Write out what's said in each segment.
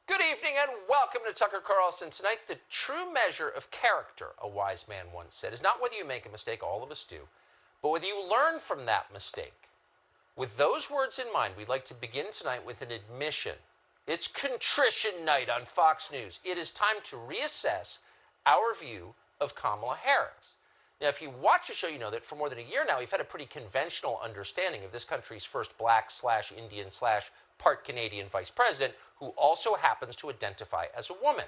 Good evening and welcome to Tucker Carlson. Tonight, the true measure of character, a wise man once said, is not whether you make a mistake, all of us do, but whether you learn from that mistake. With those words in mind, we'd like to begin tonight with an admission. It's contrition night on Fox News. It is time to reassess our view of Kamala Harris. Now, if you watch the show, you know that for more than a year now, we've had a pretty conventional understanding of this country's first black/Indian/part Canadian vice president, who also happens to identify as a woman.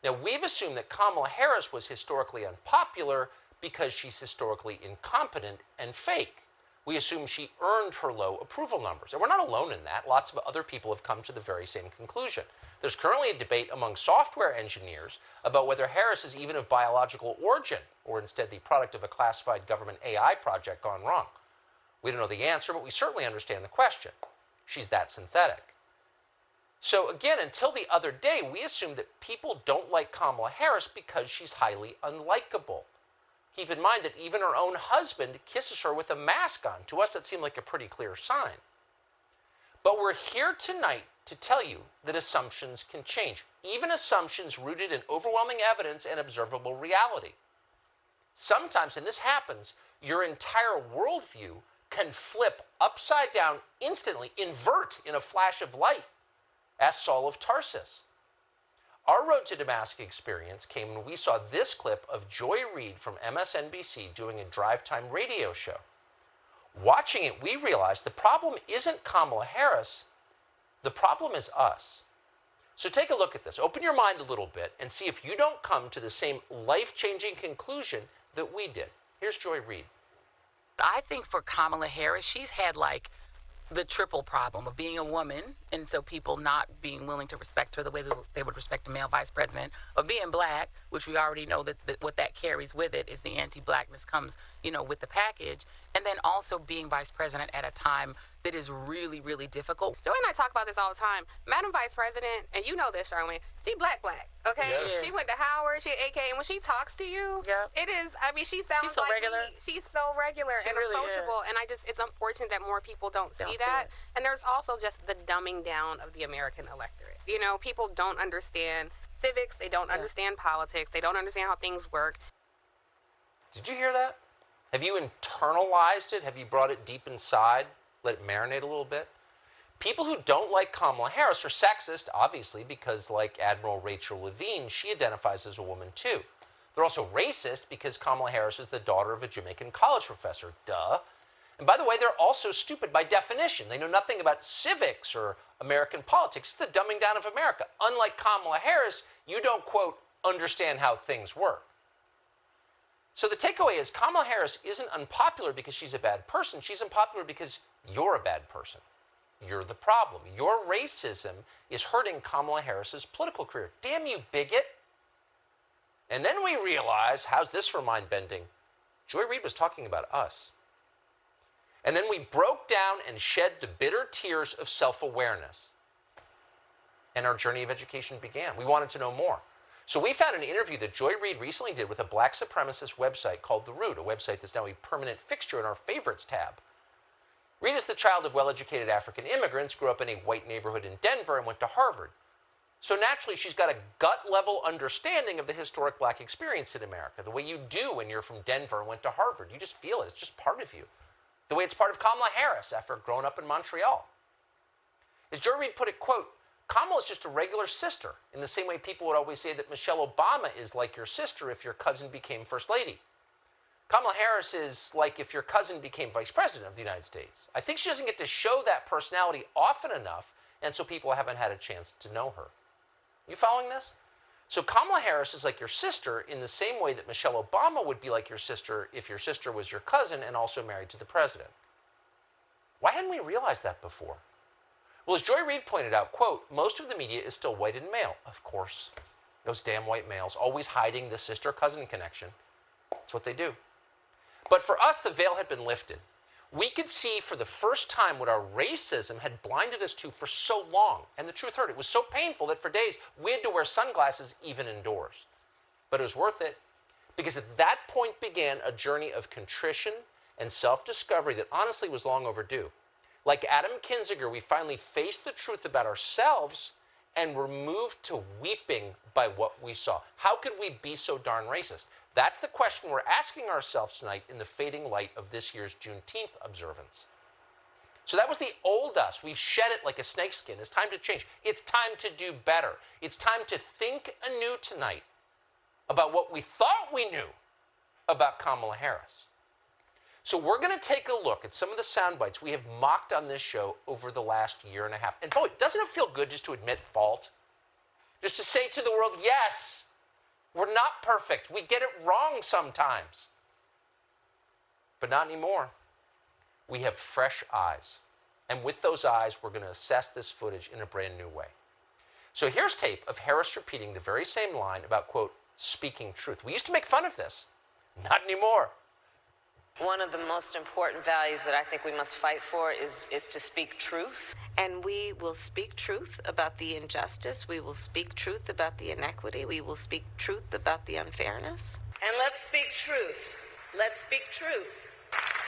Now, we've assumed that Kamala Harris was historically unpopular because she's historically incompetent and fake. We assume she earned her low approval numbers. And we're not alone in that. Lots of other people have come to the very same conclusion. There's currently a debate among software engineers about whether Harris is even of biological origin or instead the product of a classified government AI project gone wrong. We don't know the answer, but we certainly understand the question. She's that synthetic. So again, until the other day, we assumed that people don't like Kamala Harris because she's highly unlikable. Keep in mind that even her own husband kisses her with a mask on. To us, that seemed like a pretty clear sign. But we're here tonight to tell you that assumptions can change, even assumptions rooted in overwhelming evidence and observable reality. Sometimes, and this happens, your entire worldview can flip upside down instantly, invert in a flash of light. Ask Saul of Tarsus. Our Road to Damascus experience came when we saw this clip of Joy Reid from MSNBC doing a drive time radio show. Watching it, we realized the problem isn't Kamala Harris, the problem is us. So take a look at this. Open your mind a little bit and see if you don't come to the same life-changing conclusion that we did. Here's Joy Reid. I think for Kamala Harris, she's had like the triple problem of being a woman, and so people not being willing to respect her the way that they would respect a male vice president, of being black, which we already know that what that carries with it is the anti-blackness comes, with the package, and then also being vice president at a time that is really, really difficult. Joy and I talk about this all the time. Madam Vice President, and you know this, Charlene, she black, okay? Yes. She went to Howard, she AK, and when she talks to you, it is, she sounds She's so like regular. She's so regular She and really approachable, is. and it's unfortunate that more people don't see See that. it. And there's also just the dumbing down of the American electorate. People don't understand civics, they don't understand politics, they don't understand how things work. Did you hear that? Have you internalized it? Have you brought it deep inside? Let it marinate a little bit? People who don't like Kamala Harris are sexist, obviously, because like Admiral Rachel Levine, she identifies as a woman too. They're also racist because Kamala Harris is the daughter of a Jamaican college professor. Duh. And by the way, they're also stupid by definition. They know nothing about civics or American politics. It's the dumbing down of America. Unlike Kamala Harris, you don't, quote, understand how things work. So the takeaway is Kamala Harris isn't unpopular because she's a bad person. She's unpopular because you're a bad person. You're the problem. Your racism is hurting Kamala Harris's political career. Damn you, bigot. And then we realize, how's this for mind bending? Joy Reid was talking about us. And then we broke down and shed the bitter tears of self-awareness. And our journey of education began. We wanted to know more. So we found an interview that Joy Reid recently did with a black supremacist website called The Root, a website that's now a permanent fixture in our favorites tab. Reid is the child of well-educated African immigrants, grew up in a white neighborhood in Denver, and went to Harvard. So naturally, she's got a gut-level understanding of the historic black experience in America, the way you do when you're from Denver and went to Harvard. You just feel it. It's just part of you. The way it's part of Kamala Harris after growing up in Montreal. As Joy Reid put it, quote, Kamala is just a regular sister, in the same way people would always say that Michelle Obama is like your sister if your cousin became First Lady. Kamala Harris is like if your cousin became Vice President of the United States. I think she doesn't get to show that personality often enough, and so people haven't had a chance to know her. You following this? So Kamala Harris is like your sister in the same way that Michelle Obama would be like your sister if your sister was your cousin and also married to the president. Why hadn't we realized that before? Well, as Joy Reid pointed out, quote, most of the media is still white and male. Of course. Those damn white males, always hiding the sister-cousin connection. That's what they do. But for us, the veil had been lifted. We could see for the first time what our racism had blinded us to for so long. And the truth hurt. It was so painful that for days we had to wear sunglasses even indoors. But it was worth it, because at that point began a journey of contrition and self-discovery that honestly was long overdue. Like Adam Kinzinger, we finally faced the truth about ourselves and we're moved to weeping by what we saw. How could we be so darn racist? That's the question we're asking ourselves tonight in the fading light of this year's Juneteenth observance. So that was the old us. We've shed it like a snakeskin. It's time to change. It's time to do better. It's time to think anew tonight about what we thought we knew about Kamala Harris. So we're going to take a look at some of the sound bites we have mocked on this show over the last year and a half. And boy, doesn't it feel good just to admit fault? Just to say to the world, yes, we're not perfect. We get it wrong sometimes. But not anymore. We have fresh eyes. And with those eyes, we're going to assess this footage in a brand new way. So here's tape of Harris repeating the very same line about, quote, speaking truth. We used to make fun of this. Not anymore. One of the most important values that I think we must fight for is to speak truth. And we will speak truth about the injustice. We will speak truth about the inequity. We will speak truth about the unfairness. And let's speak truth. Let's speak truth.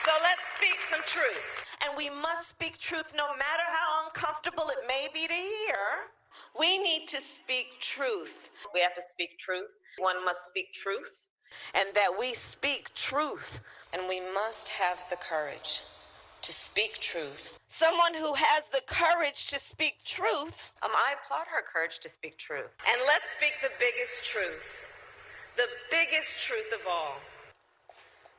So let's speak some truth. And we must speak truth no matter how uncomfortable it may be to hear. We need to speak truth. We have to speak truth. One must speak truth. And that we speak truth. And we must have the courage to speak truth. Someone who has the courage to speak truth. I applaud her courage to speak truth. And let's speak the biggest truth. The biggest truth of all.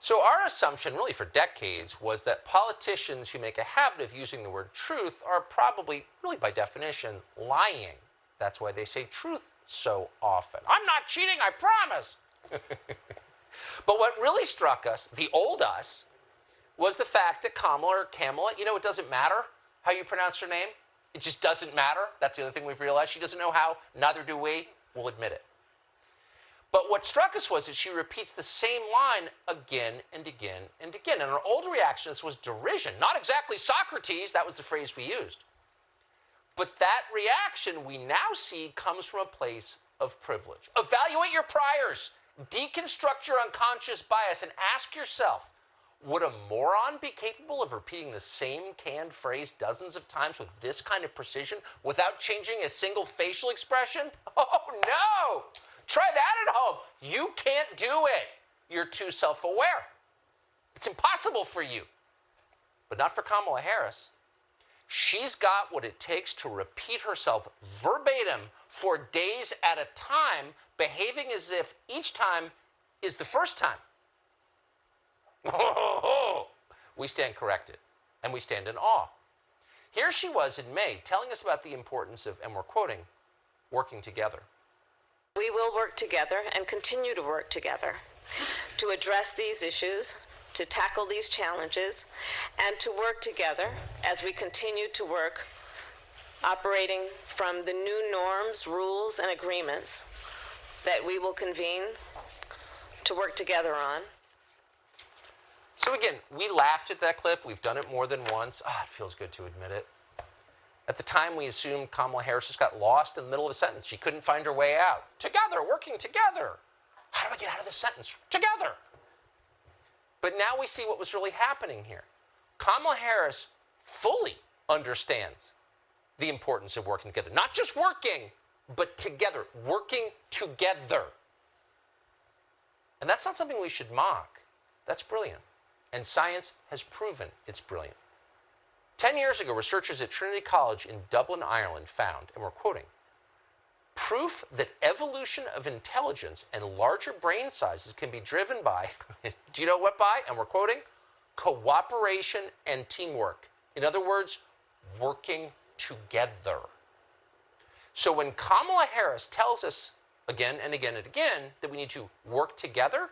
So our assumption, really for decades, was that politicians who make a habit of using the word truth are probably, really by definition, lying. That's why they say truth so often. I'm not cheating, I promise. But what really struck us, the old us, was the fact that Kamala, it doesn't matter how you pronounce her name. It just doesn't matter. That's the other thing we've realized. She doesn't know how, neither do we. We'll admit it. But what struck us was that she repeats the same line again and again and again. And our old reaction to this was derision. Not exactly Socrates, that was the phrase we used. But that reaction we now see comes from a place of privilege. Evaluate your priors. Deconstruct your unconscious bias and ask yourself, would a moron be capable of repeating the same canned phrase dozens of times with this kind of precision without changing a single facial expression? Oh, no! Try that at home. You can't do it. You're too self-aware. It's impossible for you. But not for Kamala Harris. She's got what it takes to repeat herself verbatim for days at a time, behaving as if each time is the first time. We stand corrected, and we stand in awe. Here she was in May, telling us about the importance of, and we're quoting, working together. We will work together and continue to work together to address these issues, to tackle these challenges, and to work together as we continue to work, operating from the new norms, rules, and agreements that we will convene to work together on. So again, we laughed at that clip. We've done it more than once. It feels good to admit it. At the time, we assumed Kamala Harris just got lost in the middle of a sentence. She couldn't find her way out. Together, working together. How do I get out of this sentence? Together. But now we see what was really happening here. Kamala Harris fully understands the importance of working together. Not just working, but together. Working together. And that's not something we should mock. That's brilliant. And science has proven it's brilliant. 10 years ago, researchers at Trinity College in Dublin, Ireland found, and we're quoting, proof that evolution of intelligence and larger brain sizes can be driven by, do you know what by? And we're quoting, cooperation and teamwork. In other words, working together. So when Kamala Harris tells us again and again and again that we need to work together,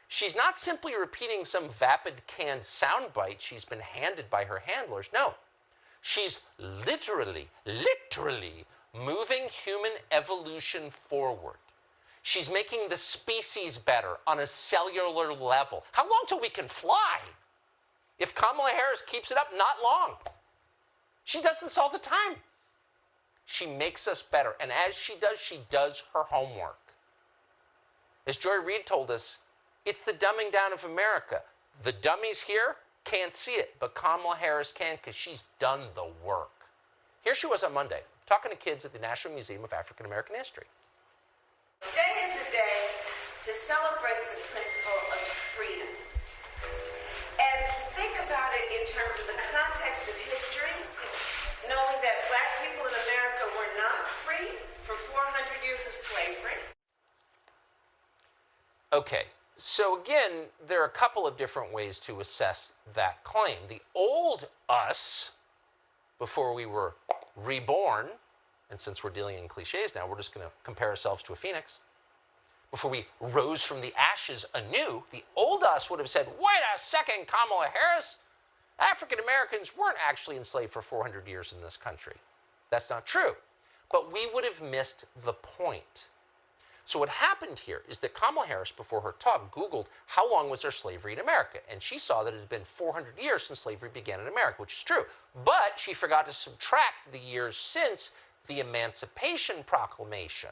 she's not simply repeating some vapid canned soundbite she's been handed by her handlers. No, she's literally moving human evolution forward. She's making the species better on a cellular level. How long till we can fly? If Kamala Harris keeps it up, not long. She does this all the time. She makes us better. And as she does her homework. As Joy Reid told us, it's the dumbing down of America. The dummies here can't see it, but Kamala Harris can because she's done the work. Here she was on Monday, talking to kids at the National Museum of African American History. Today is a day to celebrate the principle of freedom. And think about it in terms of the context of history, knowing that black people in America were not free for 400 years of slavery. Okay, so again, there are a couple of different ways to assess that claim. The old us, before we were reborn, and since we're dealing in cliches now, we're just going to compare ourselves to a phoenix. Before we rose from the ashes anew, the old us would have said, wait a second, Kamala Harris, African Americans weren't actually enslaved for 400 years in this country. That's not true. But we would have missed the point. So what happened here is that Kamala Harris, before her talk, Googled how long was there slavery in America, and she saw that it had been 400 years since slavery began in America, which is true. But she forgot to subtract the years since the Emancipation Proclamation.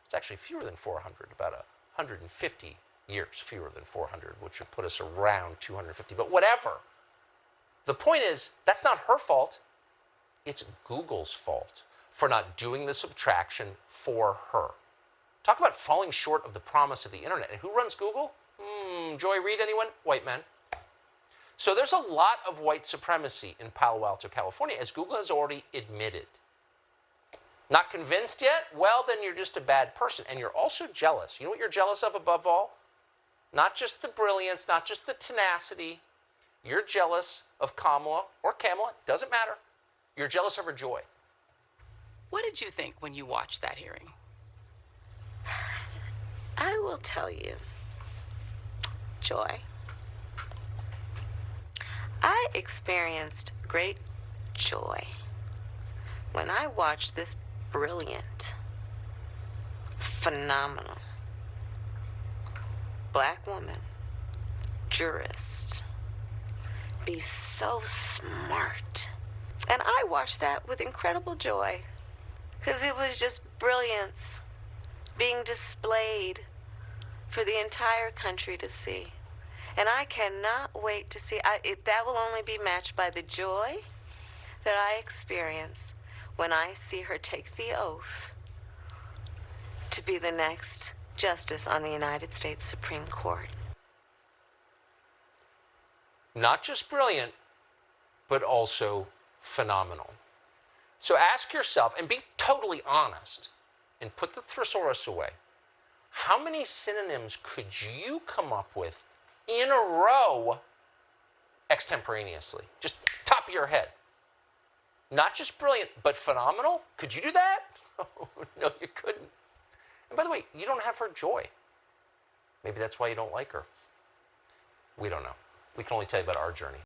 It's actually fewer than 400, about 150 years fewer than 400, which would put us around 250, but whatever. The point is, that's not her fault. It's Google's fault for not doing the subtraction for her. Talk about falling short of the promise of the internet. And who runs Google? Joy Reid, anyone? White men. So there's a lot of white supremacy in Palo Alto, California, as Google has already admitted. Not convinced yet? Well, then you're just a bad person. And you're also jealous. You know what you're jealous of above all? Not just the brilliance, not just the tenacity. You're jealous of Kamala or Kamala, doesn't matter. You're jealous of her joy. What did you think when you watched that hearing? I will tell you, Joy, I experienced great joy when I watched this brilliant, phenomenal black woman, jurist, be so smart. And I watched that with incredible joy because it was just brilliance being displayed for the entire country to see. And I cannot wait to see. That will only be matched by the joy that I experience when I see her take the oath to be the next justice on the United States Supreme Court. Not just brilliant, but also phenomenal. So ask yourself, and be totally honest, and put the thesaurus away. How many synonyms could you come up with in a row extemporaneously? Just top of your head. Not just brilliant, but phenomenal? Could you do that? Oh, no, you couldn't. And by the way, you don't have her joy. Maybe that's why you don't like her. We don't know. We can only tell you about our journey.